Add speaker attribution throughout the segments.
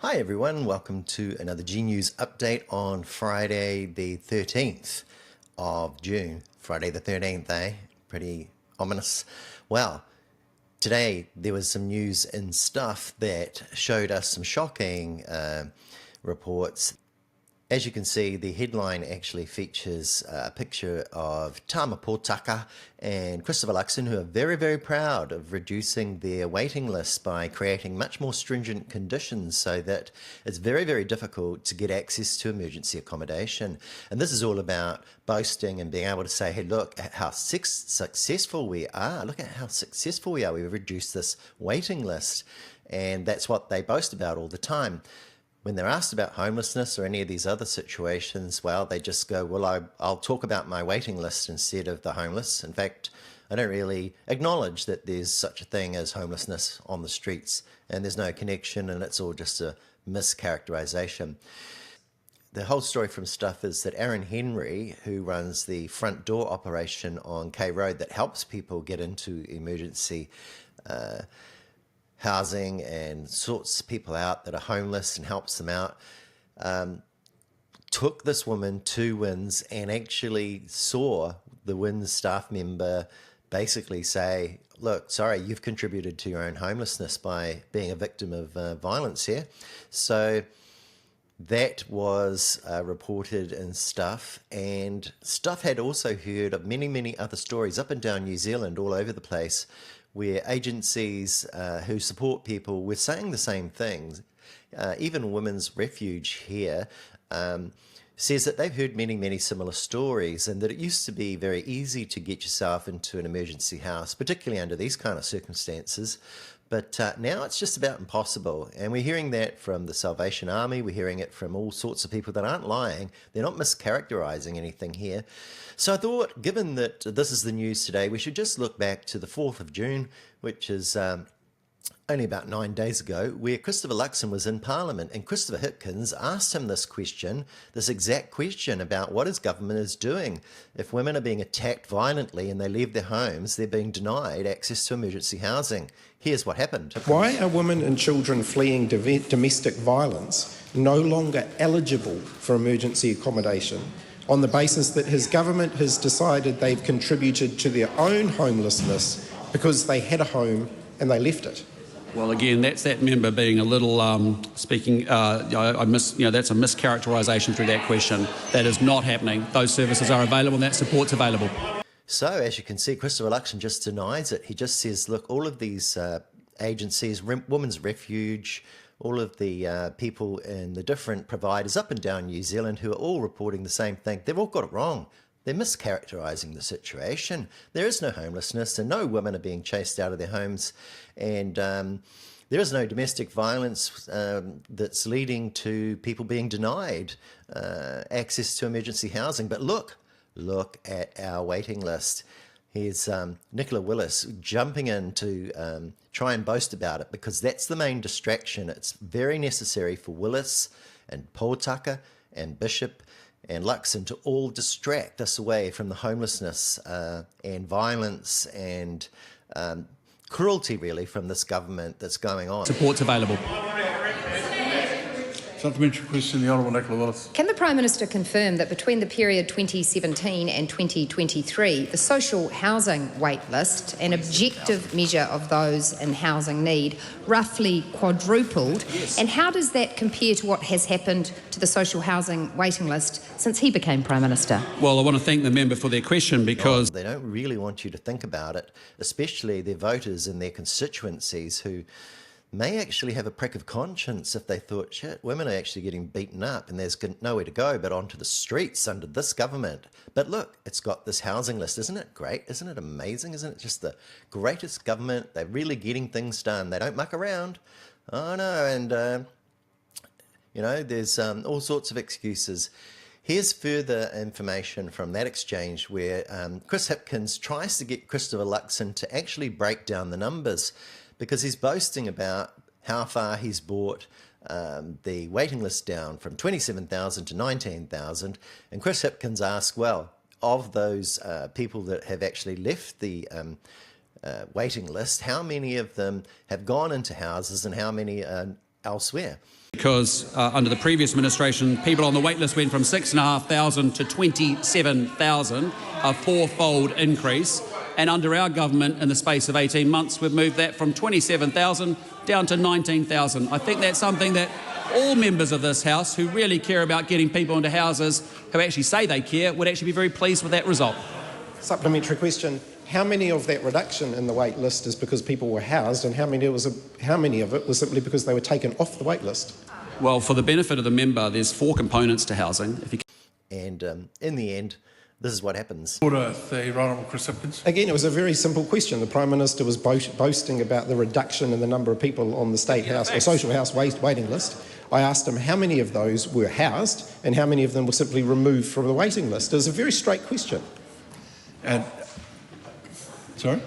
Speaker 1: Hi everyone, welcome to another G News update on Friday the 13th of June. Friday the 13th, eh? Pretty ominous. Well, today there was some news and stuff that showed us some shocking reports. As you can see, the headline actually features a picture of Tama Potaka and Christopher Luxon, who are very, very proud of reducing their waiting list by creating much more stringent conditions so that it's very, very difficult to get access to emergency accommodation. And this is all about boasting and being able to say, hey, look at how successful we are. Look at how successful we are. We've reduced this waiting list. And that's what they boast about all the time. When they're asked about homelessness or any of these other situations, well, they just go, well, I'll talk about my waiting list instead of the homeless. In fact, I don't really acknowledge that there's such a thing as homelessness on the streets, and there's no connection, and it's all just a mischaracterization. The whole story from Stuff is that Aaron Henry, who runs the front door operation on K Road that helps people get into emergency housing and sorts people out that are homeless and helps them out, took this woman to WINZ and actually saw the WINZ staff member basically say, look, sorry, you've contributed to your own homelessness by being a victim of violence here. So that was reported in Stuff, and Stuff had also heard of many, many other stories up and down New Zealand, all over the place, where agencies who support people were saying the same things. Even Women's Refuge here says that they've heard many, many similar stories, and that it used to be very easy to get yourself into an emergency house, particularly under these kind of circumstances. But now it's just about impossible. And we're hearing that from the Salvation Army. We're hearing it from all sorts of people that aren't lying. They're not mischaracterizing anything here. So I thought, given that this is the news today, we should just look back to the 4th of June, which is only about 9 days ago, where Christopher Luxon was in Parliament, and Christopher Hipkins asked him this question, this exact question about what his government is doing. If women are being attacked violently and they leave their homes, they're being denied access to emergency housing. Here's what happened.
Speaker 2: Why are women and children fleeing domestic violence no longer eligible for emergency accommodation on the basis that his government has decided they've contributed to their own homelessness because they had a home and they left it?
Speaker 3: Well, again, that's that member being a little speaking. That's a mischaracterisation through that question. That is not happening. Those services are available and that support's available.
Speaker 1: So, as you can see, Christopher Luxon just denies it. He just says, look, all of these agencies, Women's Refuge, all of the people and the different providers up and down New Zealand who are all reporting the same thing, they've all got it wrong. They're mischaracterising the situation. There is no homelessness and no women are being chased out of their homes, and there is no domestic violence that's leading to people being denied access to emergency housing. But look at our waiting list. Here's Nicola Willis jumping in to try and boast about it, because that's the main distraction. It's very necessary for Willis and Potaka and Bishop and Luxon to all distract us away from the homelessness and violence and cruelty, really, from this government that's going on.
Speaker 3: Support's available.
Speaker 4: Supplementary question, the Honourable Nicola Willis.
Speaker 5: Can the Prime Minister confirm that between the period 2017 and 2023, the social housing wait list, an objective measure of those in housing need, roughly quadrupled? Yes. And how does that compare to what has happened to the social housing waiting list since he became Prime Minister?
Speaker 3: Well, I want to thank the member for their question, because
Speaker 1: they don't really want you to think about it, especially their voters in their constituencies who may actually have a prick of conscience if they thought, shit, women are actually getting beaten up and there's nowhere to go but onto the streets under this government. But look, it's got this housing list. Isn't it great? Isn't it amazing? Isn't it just the greatest government? They're really getting things done. They don't muck around. Oh, no. And, there's all sorts of excuses. Here's further information from that exchange where Chris Hipkins tries to get Christopher Luxon to actually break down the numbers, because he's boasting about how far he's brought the waiting list down from 27,000 to 19,000. And Chris Hipkins asked, well, of those people that have actually left the waiting list, how many of them have gone into houses and how many are elsewhere?
Speaker 3: Because under the previous administration, people on the wait list went from 6,500 to 27,000, a fourfold increase. And under our government, in the space of 18 months, we've moved that from 27,000 down to 19,000. I think that's something that all members of this House who really care about getting people into houses, who actually say they care, would actually be very pleased with that result.
Speaker 2: Supplementary question. How many of that reduction in the wait list is because people were housed, and how many of it was simply because they were taken off the wait list?
Speaker 3: Well, for the benefit of the member, there's 4 components to housing.
Speaker 1: And in the end, this is what happens.
Speaker 4: Order, the Right Honourable Chris Hipkins.
Speaker 2: Again, it was a very simple question. The Prime Minister was boasting about the reduction in the number of people on the State House or Social House waiting list. I asked him how many of those were housed and how many of them were simply removed from the waiting list. It was a very straight question.
Speaker 4: And, sorry?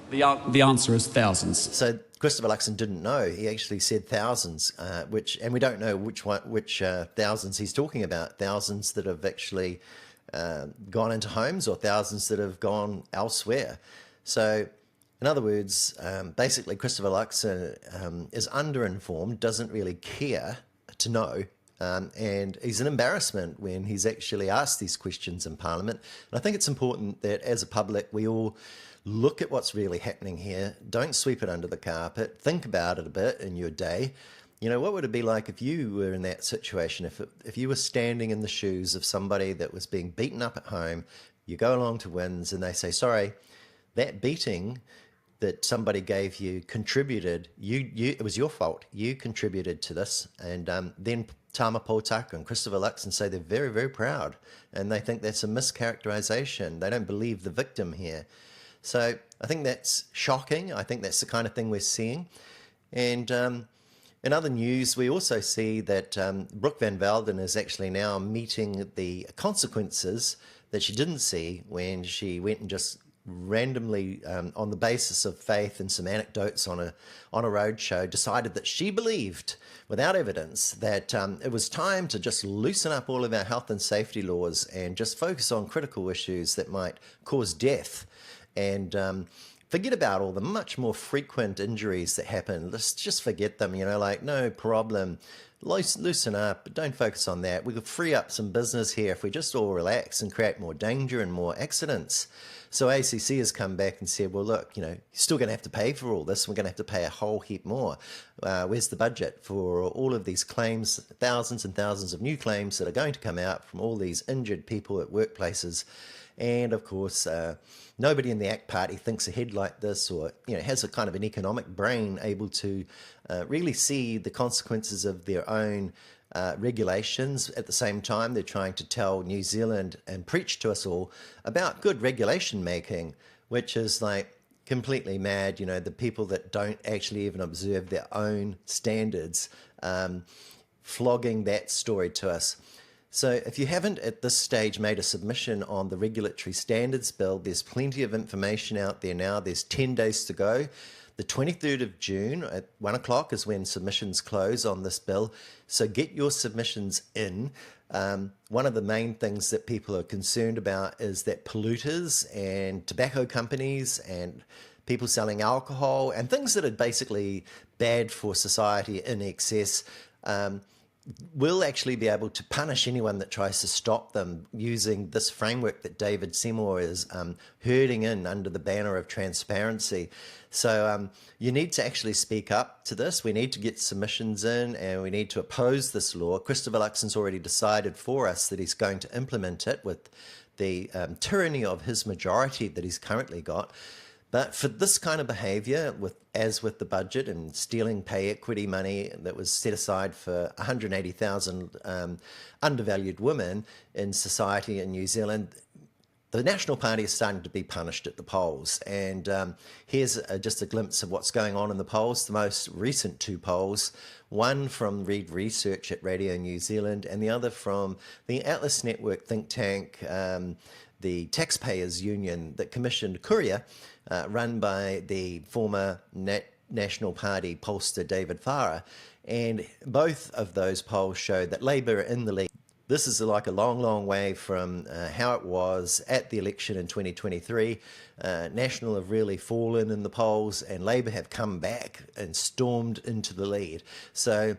Speaker 3: The answer is thousands.
Speaker 1: So Christopher Luxon didn't know. He actually said thousands, and we don't know which thousands he's talking about. Thousands that have actually gone into homes, or thousands that have gone elsewhere. So, in other words, basically Christopher Luxon is underinformed, doesn't really care to know, and he's an embarrassment when he's actually asked these questions in Parliament. And I think it's important that as a public we all look at what's really happening here. Don't sweep it under the carpet. Think about it a bit in your day. You know, what would it be like if you were in that situation, if you were standing in the shoes of somebody that was being beaten up at home, you go along to WINZ and they say, sorry, that beating that somebody gave you contributed, it was your fault, you contributed to this. And then Tama Potaka and Christopher Luxon say they're very, very proud, and they think that's a mischaracterisation. They don't believe the victim here. So I think that's shocking. I think that's the kind of thing we're seeing. And in other news, we also see that Brooke Van Velden is actually now meeting the consequences that she didn't see when she went and just randomly, on the basis of faith and some anecdotes on a roadshow, decided that she believed, without evidence, that it was time to just loosen up all of our health and safety laws and just focus on critical issues that might cause death. And forget about all the much more frequent injuries that happen. Let's just forget them, you know, like, no problem. Loosen up, but don't focus on that. We could free up some business here if we just all relax and create more danger and more accidents. So ACC has come back and said, well, look, you know, you're still going to have to pay for all this. We're going to have to pay a whole heap more. Where's the budget for all of these claims, thousands and thousands of new claims that are going to come out from all these injured people at workplaces? And of course, nobody in the ACT Party thinks ahead like this, or has a kind of an economic brain able to really see the consequences of their own regulations. At the same time, they're trying to tell New Zealand and preach to us all about good regulation making, which is like completely mad. You know, the people that don't actually even observe their own standards, flogging that story to us. So if you haven't at this stage made a submission on the Regulatory Standards Bill, there's plenty of information out there now. There's 10 days to go. The 23rd of June at 1 o'clock is when submissions close on this bill. So get your submissions in. One of the main things that people are concerned about is that polluters and tobacco companies and people selling alcohol and things that are basically bad for society in excess will actually be able to punish anyone that tries to stop them using this framework that David Seymour is herding in under the banner of transparency. So you need to actually speak up to this. We need to get submissions in, and we need to oppose this law. Christopher Luxon's already decided for us that he's going to implement it with the tyranny of his majority that he's currently got. But for this kind of behaviour, as with the budget and stealing pay equity money that was set aside for 180,000 undervalued women in society in New Zealand, the National Party is starting to be punished at the polls. And here's just a glimpse of what's going on in the polls. The most recent 2 polls, one from Reed Research at Radio New Zealand and the other from the Atlas Network think tank, the Taxpayers Union that commissioned Courier, run by the former National Party pollster David Farrar. And both of those polls showed that Labour are in the lead. This is like a long, long way from how it was at the election in 2023. National have really fallen in the polls, and Labour have come back and stormed into the lead. So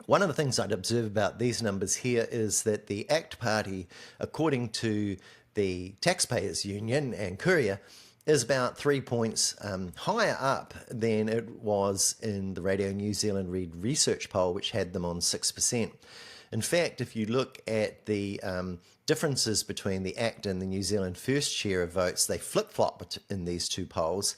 Speaker 1: one of the things I'd observe about these numbers here is that the ACT Party, according to the Taxpayers Union and Courier, is about 3 points higher up than it was in the Radio New Zealand Reid Research poll, which had them on 6%. In fact, if you look at the differences between the ACT and the New Zealand First share of votes, they flip-flop in these two polls.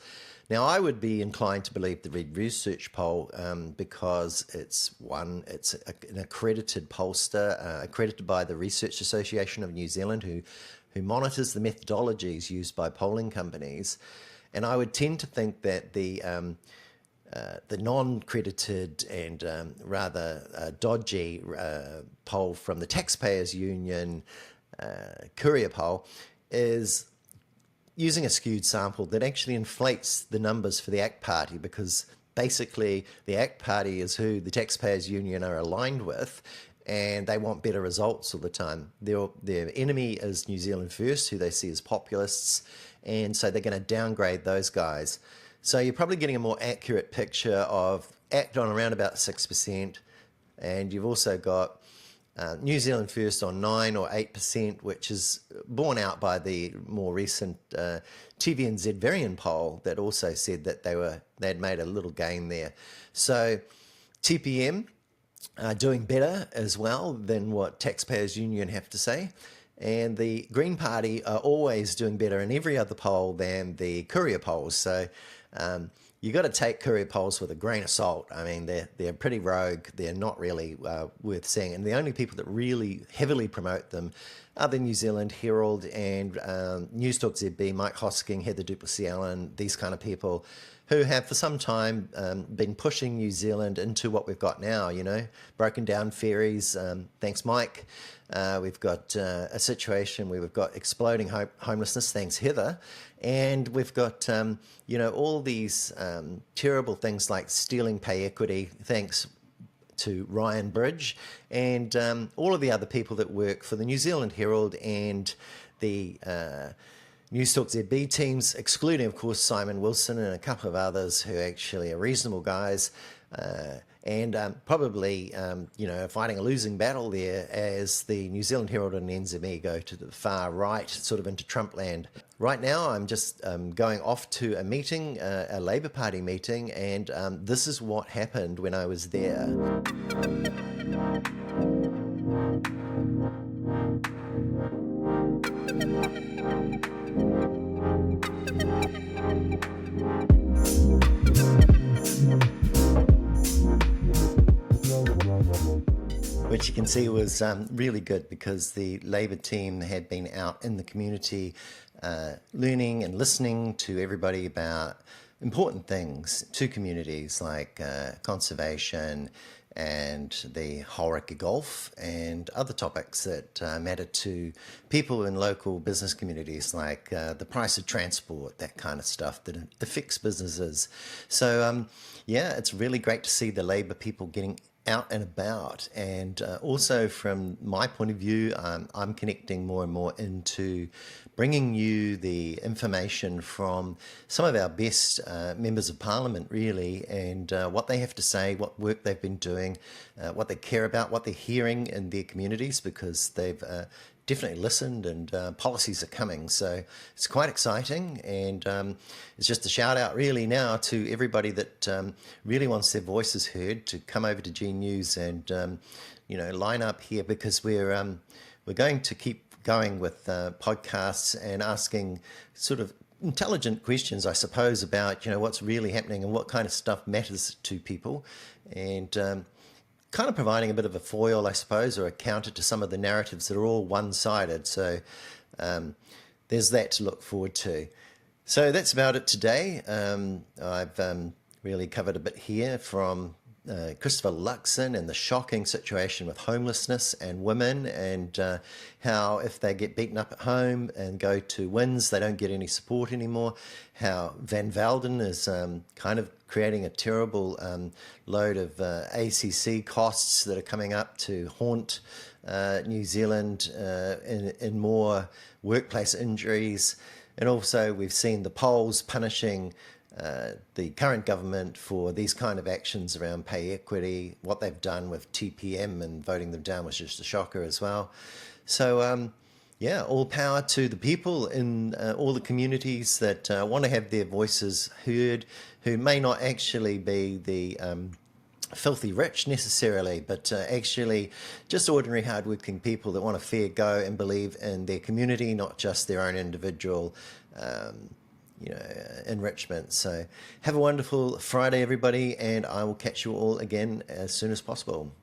Speaker 1: Now, I would be inclined to believe the Reid Research poll because it's an accredited pollster, accredited by the Research Association of New Zealand, who monitors the methodologies used by polling companies. And I would tend to think that the non-credited and rather dodgy poll from the Taxpayers Union Courier poll is using a skewed sample that actually inflates the numbers for the ACT Party, because basically the ACT Party is who the Taxpayers Union are aligned with, and they want better results all the time. Their enemy is New Zealand First, who they see as populists, and so they're going to downgrade those guys. So you're probably getting a more accurate picture of ACT on around about 6%, and you've also got New Zealand First on 9 or 8%, which is borne out by the more recent TVNZ Varian poll that also said that they'd made a little gain there. So TPM are doing better as well than what Taxpayers Union have to say. And the Green Party are always doing better in every other poll than the Courier polls. So you got to take Courier polls with a grain of salt. I mean, they're pretty rogue. They're not really worth seeing. And the only people that really heavily promote them are the New Zealand Herald and Newstalk ZB, Mike Hosking, Heather Duplessis-Allen, these kind of people who have for some time been pushing New Zealand into what we've got now, broken down ferries, thanks Mike. We've got a situation where we've got exploding homelessness, thanks Heather. And we've got, all these terrible things like stealing pay equity, thanks to Ryan Bridge, and all of the other people that work for the New Zealand Herald and the Newstalk ZB teams, excluding, of course, Simon Wilson and a couple of others who actually are reasonable guys. And probably, fighting a losing battle there as the New Zealand Herald and NZME go to the far right, sort of into Trump land. Right now, I'm just going off to a meeting, a Labour Party meeting, and this is what happened when I was there. Which you can see was really good, because the Labour team had been out in the community learning and listening to everybody about important things to communities like conservation and the Hauraki Gulf and other topics that matter to people in local business communities, like the price of transport, that kind of stuff that affects businesses. So it's really great to see the Labour people getting out and about, and also from my point of view, I'm connecting more and more into bringing you the information from some of our best members of Parliament, really, and what they have to say, what work they've been doing, what they care about, what they're hearing in their communities, because they've definitely listened, and policies are coming. So it's quite exciting, and it's just a shout out really now to everybody that really wants their voices heard to come over to G News and line up here, because we're going to keep going with podcasts and asking sort of intelligent questions, I suppose, about what's really happening and what kind of stuff matters to people, and kind of providing a bit of a foil, I suppose, or a counter to some of the narratives that are all one-sided. So there's that to look forward to. So that's about it today. I've really covered a bit here from Christopher Luxon and the shocking situation with homelessness and women, and how if they get beaten up at home and go to WINZ, they don't get any support anymore. How Van Velden is kind of creating a terrible load of ACC costs that are coming up to haunt New Zealand in more workplace injuries. And also we've seen the polls punishing the current government for these kind of actions around pay equity. What they've done with TPM and voting them down was just a shocker as well. So, yeah, all power to the people in all the communities that want to have their voices heard, who may not actually be the filthy rich necessarily, but actually just ordinary hardworking people that want a fair go and believe in their community, not just their own individual enrichment. So have a wonderful Friday, everybody, and I will catch you all again as soon as possible.